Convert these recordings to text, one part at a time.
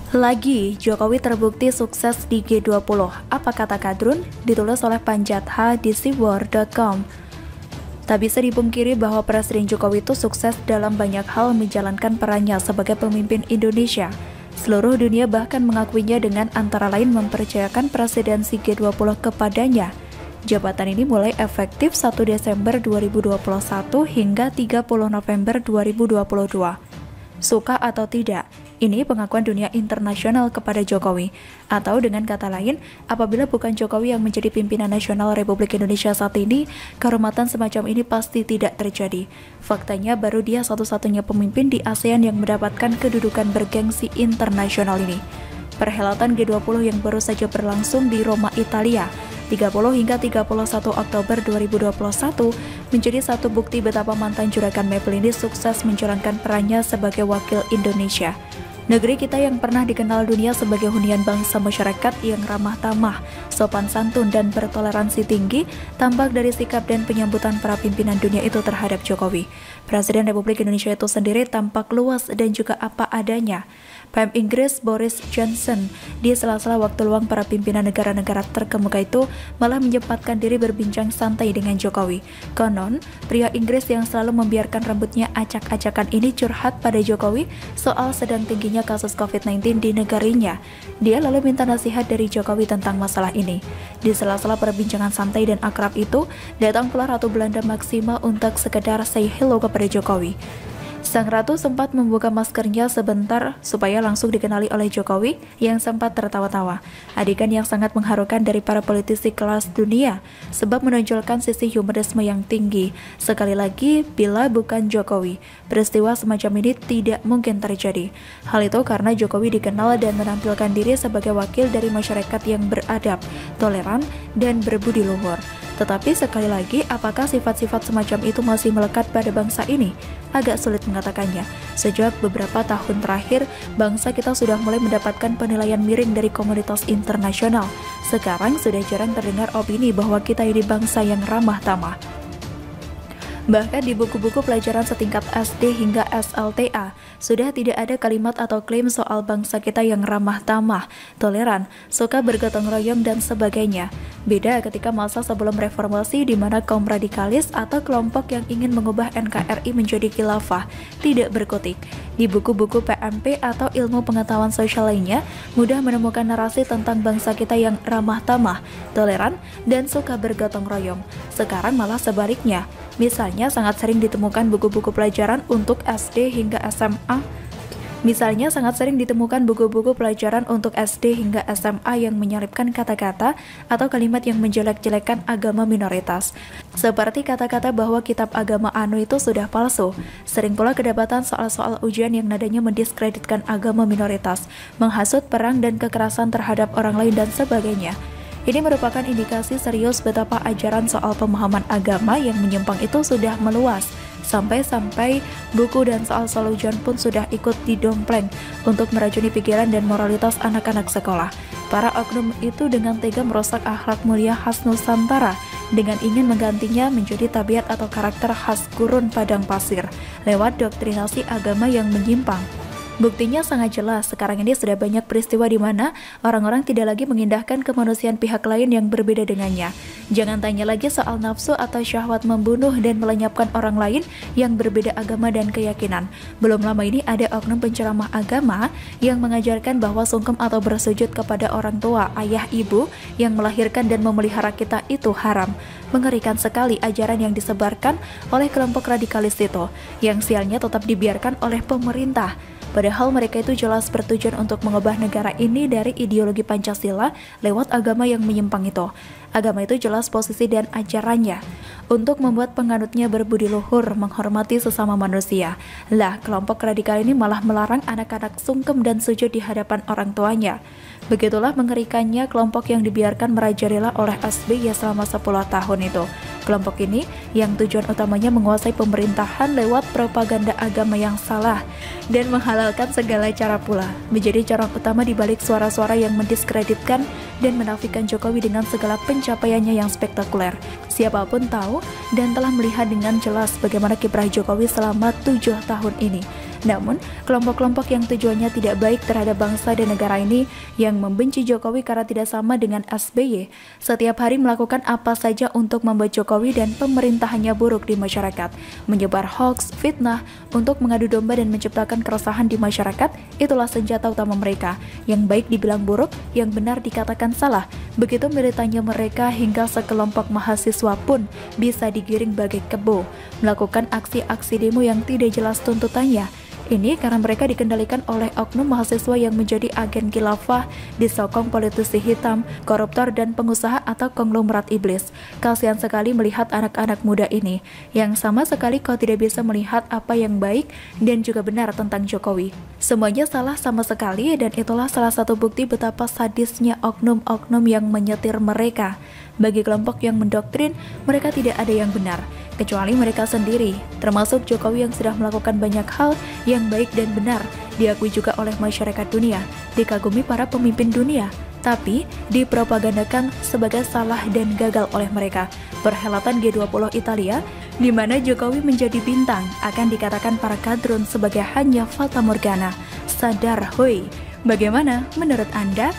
Lagi, Jokowi terbukti sukses di G20. Apa kata Kadrun? Ditulis oleh Panjatha di siwar.com. Tak bisa dipungkiri bahwa Presiden Jokowi itu sukses dalam banyak hal menjalankan perannya sebagai pemimpin Indonesia. Seluruh dunia bahkan mengakuinya dengan antara lain mempercayakan presidensi G20 kepadanya. Jabatan ini mulai efektif 1 Desember 2021 hingga 30 November 2022. Suka atau tidak, ini pengakuan dunia internasional kepada Jokowi. Atau dengan kata lain, apabila bukan Jokowi yang menjadi pimpinan nasional Republik Indonesia saat ini, kehormatan semacam ini pasti tidak terjadi. Faktanya baru dia satu-satunya pemimpin di ASEAN yang mendapatkan kedudukan bergengsi internasional ini. Perhelatan G20 yang baru saja berlangsung di Roma, Italia, 30 hingga 31 Oktober 2021 menjadi satu bukti betapa mantan juragan Maple ini sukses menjalankan perannya sebagai wakil Indonesia. Negeri kita yang pernah dikenal dunia sebagai hunian bangsa masyarakat yang ramah tamah, sopan santun dan bertoleransi tinggi, tampak dari sikap dan penyambutan para pimpinan dunia itu terhadap Jokowi. Presiden Republik Indonesia itu sendiri tampak luas dan juga apa adanya. PM Inggris Boris Johnson di sela-sela waktu luang para pimpinan negara-negara terkemuka itu malah menyempatkan diri berbincang santai dengan Jokowi. Konon, pria Inggris yang selalu membiarkan rambutnya acak-acakan ini curhat pada Jokowi soal sedang tingginya kasus COVID-19 di negarinya. Dia lalu minta nasihat dari Jokowi tentang masalah ini. Di sela-sela perbincangan santai dan akrab itu, datang pula Ratu Belanda Maxima untuk sekedar say hello kepada Jokowi. Sang ratu sempat membuka maskernya sebentar supaya langsung dikenali oleh Jokowi yang sempat tertawa-tawa. Adegan yang sangat mengharukan dari para politisi kelas dunia sebab menonjolkan sisi humorisme yang tinggi. Sekali lagi, bila bukan Jokowi, peristiwa semacam ini tidak mungkin terjadi. Hal itu karena Jokowi dikenal dan menampilkan diri sebagai wakil dari masyarakat yang beradab, toleran, dan berbudi luhur. Tetapi sekali lagi, apakah sifat-sifat semacam itu masih melekat pada bangsa ini? Agak sulit mengatakannya. Sejak beberapa tahun terakhir, bangsa kita sudah mulai mendapatkan penilaian miring dari komunitas internasional. Sekarang sudah jarang terdengar opini bahwa kita ini bangsa yang ramah tamah. Bahkan di buku-buku pelajaran setingkat SD hingga SLTA, sudah tidak ada kalimat atau klaim soal bangsa kita yang ramah tamah, toleran, suka bergotong royong, dan sebagainya. Beda ketika masa sebelum reformasi di mana kaum radikalis atau kelompok yang ingin mengubah NKRI menjadi khilafah tidak berkutik. Di buku-buku PMP atau ilmu pengetahuan sosial lainnya, mudah menemukan narasi tentang bangsa kita yang ramah tamah, toleran, dan suka bergotong royong. Sekarang malah sebaliknya. Misalnya sangat sering ditemukan buku-buku pelajaran untuk SD hingga SMA. Yang menyelipkan kata-kata atau kalimat yang menjelek-jelekan agama minoritas. Seperti kata-kata bahwa kitab agama anu itu sudah palsu. Sering pula kedapatan soal-soal ujian yang nadanya mendiskreditkan agama minoritas, menghasut perang dan kekerasan terhadap orang lain dan sebagainya. Ini merupakan indikasi serius betapa ajaran soal pemahaman agama yang menyimpang itu sudah meluas. Sampai-sampai buku dan soal-soal ujian pun sudah ikut didompleng untuk meracuni pikiran dan moralitas anak-anak sekolah. Para oknum itu dengan tega merusak akhlak mulia khas Nusantara dengan ingin menggantinya menjadi tabiat atau karakter khas gurun padang pasir lewat doktrinasi agama yang menyimpang. Buktinya sangat jelas, sekarang ini sudah banyak peristiwa di mana orang-orang tidak lagi mengindahkan kemanusiaan pihak lain yang berbeda dengannya. Jangan tanya lagi soal nafsu atau syahwat membunuh dan melenyapkan orang lain yang berbeda agama dan keyakinan. Belum lama ini ada oknum penceramah agama yang mengajarkan bahwa sungkem atau bersujud kepada orang tua, ayah, ibu yang melahirkan dan memelihara kita itu haram. Mengerikan sekali ajaran yang disebarkan oleh kelompok radikalis itu, yang sialnya tetap dibiarkan oleh pemerintah. Padahal mereka itu jelas bertujuan untuk mengubah negara ini dari ideologi Pancasila lewat agama yang menyimpang itu. Agama itu jelas posisi dan ajarannya untuk membuat penganutnya berbudi luhur, menghormati sesama manusia. Lah, kelompok radikal ini malah melarang anak-anak sungkem dan sujud di hadapan orang tuanya. Begitulah mengerikannya kelompok yang dibiarkan merajalela oleh SBY selama 10 tahun itu. Kelompok ini yang tujuan utamanya menguasai pemerintahan lewat propaganda agama yang salah dan menghalalkan segala cara pula, menjadi corong utama di balik suara-suara yang mendiskreditkan dan menafikan Jokowi dengan segala pencapaiannya yang spektakuler. Siapapun tahu dan telah melihat dengan jelas bagaimana kiprah Jokowi selama 7 tahun ini. Namun, kelompok-kelompok yang tujuannya tidak baik terhadap bangsa dan negara ini yang membenci Jokowi karena tidak sama dengan SBY, setiap hari melakukan apa saja untuk membuat Jokowi dan pemerintahannya buruk di masyarakat, menyebar hoax, fitnah, untuk mengadu domba dan menciptakan keresahan di masyarakat. Itulah senjata utama mereka. Yang baik dibilang buruk, yang benar dikatakan salah. Begitu militannya mereka hingga sekelompok mahasiswa pun bisa digiring bagai kebo, melakukan aksi-aksi demo yang tidak jelas tuntutannya. Ini karena mereka dikendalikan oleh oknum mahasiswa yang menjadi agen khilafah, disokong politisi hitam, koruptor, dan pengusaha atau konglomerat iblis. Kasihan sekali melihat anak-anak muda ini, yang sama sekali kau tidak bisa melihat apa yang baik dan juga benar tentang Jokowi. Semuanya salah sama sekali, dan itulah salah satu bukti betapa sadisnya oknum-oknum yang menyetir mereka. Bagi kelompok yang mendoktrin, mereka tidak ada yang benar, kecuali mereka sendiri, termasuk Jokowi yang sudah melakukan banyak hal yang baik dan benar, diakui juga oleh masyarakat dunia, dikagumi para pemimpin dunia, tapi dipropagandakan sebagai salah dan gagal oleh mereka. Perhelatan G20 Italia, di mana Jokowi menjadi bintang, akan dikatakan para kadrun sebagai hanya fata morgana. Sadar hoi, bagaimana menurut Anda?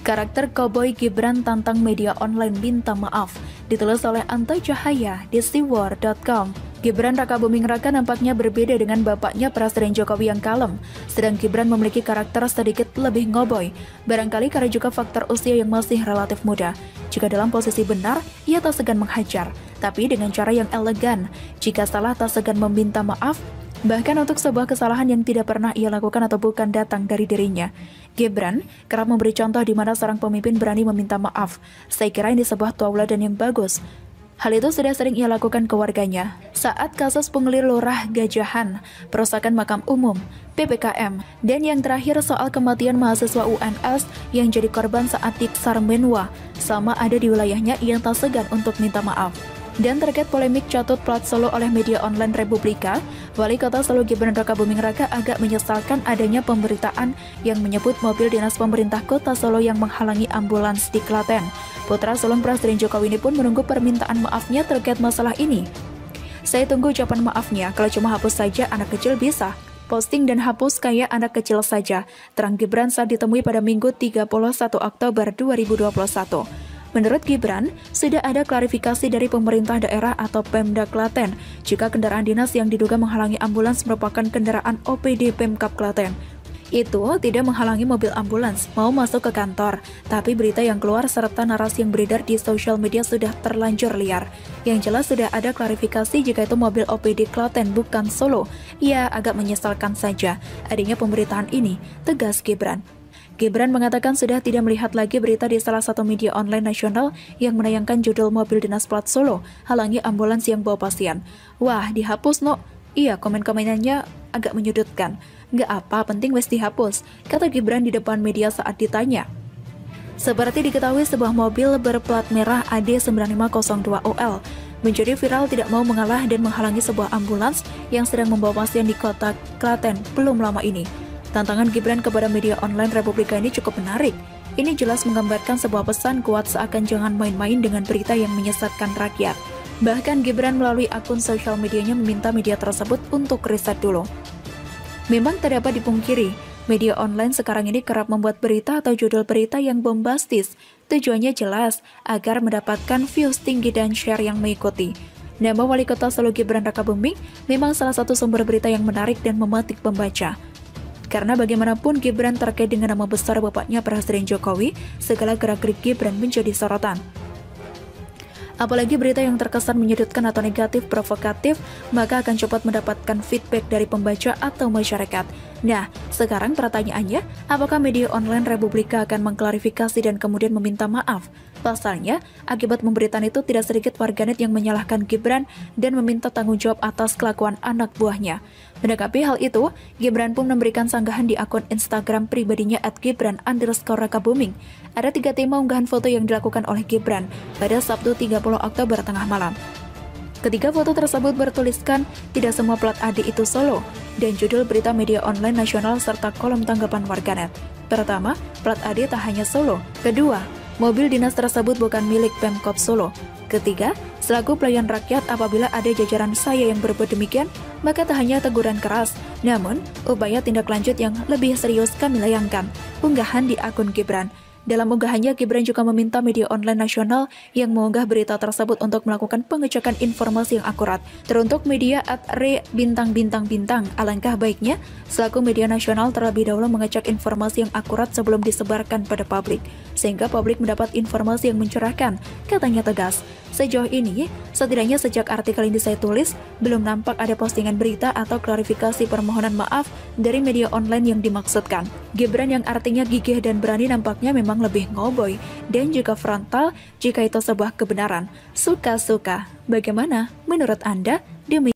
Karakter Cowboy Gibran tantang media online minta maaf, ditulis oleh Anto Cahaya di siwar.com. Gibran Rakabuming Raka nampaknya berbeda dengan bapaknya Presiden Jokowi yang kalem, sedang Gibran memiliki karakter sedikit lebih ngoboy, barangkali karena juga faktor usia yang masih relatif muda. Jika dalam posisi benar, ia tak segan menghajar, tapi dengan cara yang elegan. Jika salah, tak segan meminta maaf, bahkan untuk sebuah kesalahan yang tidak pernah ia lakukan atau bukan datang dari dirinya. Gibran kerap memberi contoh di mana seorang pemimpin berani meminta maaf. Saya kira ini sebuah tauladan yang bagus. Hal itu sudah sering ia lakukan ke warganya saat kasus pungli lurah Gajahan, perusakan makam umum, PPKM, dan yang terakhir soal kematian mahasiswa UNS yang jadi korban saat diksar Menwa, sama ada di wilayahnya yang tak segan untuk minta maaf. Dan terkait polemik catut plat Solo oleh media online Republika, Wali Kota Solo Gibran Rakabuming Raka agak menyesalkan adanya pemberitaan yang menyebut mobil dinas pemerintah Kota Solo yang menghalangi ambulans di Klaten. Putra sulung Presiden Jokowi ini pun menunggu permintaan maafnya terkait masalah ini. Saya tunggu ucapan maafnya, kalau cuma hapus saja anak kecil bisa. Posting dan hapus kayak anak kecil saja, terang Gibran saat ditemui pada Minggu 31 Oktober 2021. Menurut Gibran, sudah ada klarifikasi dari pemerintah daerah atau Pemda Klaten jika kendaraan dinas yang diduga menghalangi ambulans merupakan kendaraan OPD Pemkab Klaten. Itu tidak menghalangi mobil ambulans mau masuk ke kantor, tapi berita yang keluar serta narasi yang beredar di sosial media sudah terlanjur liar. Yang jelas sudah ada klarifikasi jika itu mobil OPD Klaten bukan Solo. Ya, agak menyesalkan saja adanya pemberitaan ini, tegas Gibran. Gibran mengatakan sudah tidak melihat lagi berita di salah satu media online nasional yang menayangkan judul mobil dinas plat Solo halangi ambulans yang bawa pasien. Wah, dihapus no. Iya, komen-komenannya agak menyudutkan. Nggak apa, penting wes dihapus, kata Gibran di depan media saat ditanya. Seperti diketahui, sebuah mobil berplat merah AD9502OL menjadi viral tidak mau mengalah dan menghalangi sebuah ambulans yang sedang membawa pasien di kota Klaten belum lama ini. Tantangan Gibran kepada media online Republika ini cukup menarik. Ini jelas menggambarkan sebuah pesan kuat seakan jangan main-main dengan berita yang menyesatkan rakyat. Bahkan Gibran melalui akun sosial medianya meminta media tersebut untuk riset dulu. Memang tak dapat dipungkiri, media online sekarang ini kerap membuat berita atau judul berita yang bombastis. Tujuannya jelas, agar mendapatkan views tinggi dan share yang mengikuti. Nama Wali Kota Solo Gibran Rakabuming memang salah satu sumber berita yang menarik dan memetik pembaca. Karena bagaimanapun Gibran terkait dengan nama besar bapaknya Presiden Jokowi, segala gerak-gerik Gibran menjadi sorotan. Apalagi berita yang terkesan menyudutkan atau negatif provokatif, maka akan cepat mendapatkan feedback dari pembaca atau masyarakat. Nah, sekarang pertanyaannya, apakah media online Republika akan mengklarifikasi dan kemudian meminta maaf? Pasalnya, akibat pemberitaan itu tidak sedikit warganet yang menyalahkan Gibran dan meminta tanggung jawab atas kelakuan anak buahnya. Menanggapi hal itu, Gibran pun memberikan sanggahan di akun Instagram pribadinya @gibran_rakabuming. Ada 3 tema unggahan foto yang dilakukan oleh Gibran pada Sabtu 30 Oktober tengah malam. Ketiga foto tersebut bertuliskan, tidak semua plat AD itu Solo, dan judul berita media online nasional serta kolom tanggapan warganet. Pertama, plat AD tak hanya Solo. Kedua, mobil dinas tersebut bukan milik Pemkot Solo. Ketiga, selaku pelayan rakyat apabila ada jajaran saya yang berbuat demikian, maka tak hanya teguran keras, namun upaya tindak lanjut yang lebih serius kami layangkan. Unggahan di akun Gibran. Dalam unggahannya, Gibran juga meminta media online nasional yang mengunggah berita tersebut untuk melakukan pengecekan informasi yang akurat. Teruntuk media @re_bintang. Alangkah baiknya, selaku media nasional terlebih dahulu mengecek informasi yang akurat sebelum disebarkan pada publik, sehingga publik mendapat informasi yang mencerahkan, katanya tegas. Sejauh ini, setidaknya sejak artikel ini saya tulis, belum nampak ada postingan berita atau klarifikasi permohonan maaf dari media online yang dimaksudkan. Gibran yang artinya gigih dan berani nampaknya memang lebih ngoboy dan juga frontal jika itu sebuah kebenaran. Suka-suka. Bagaimana menurut Anda?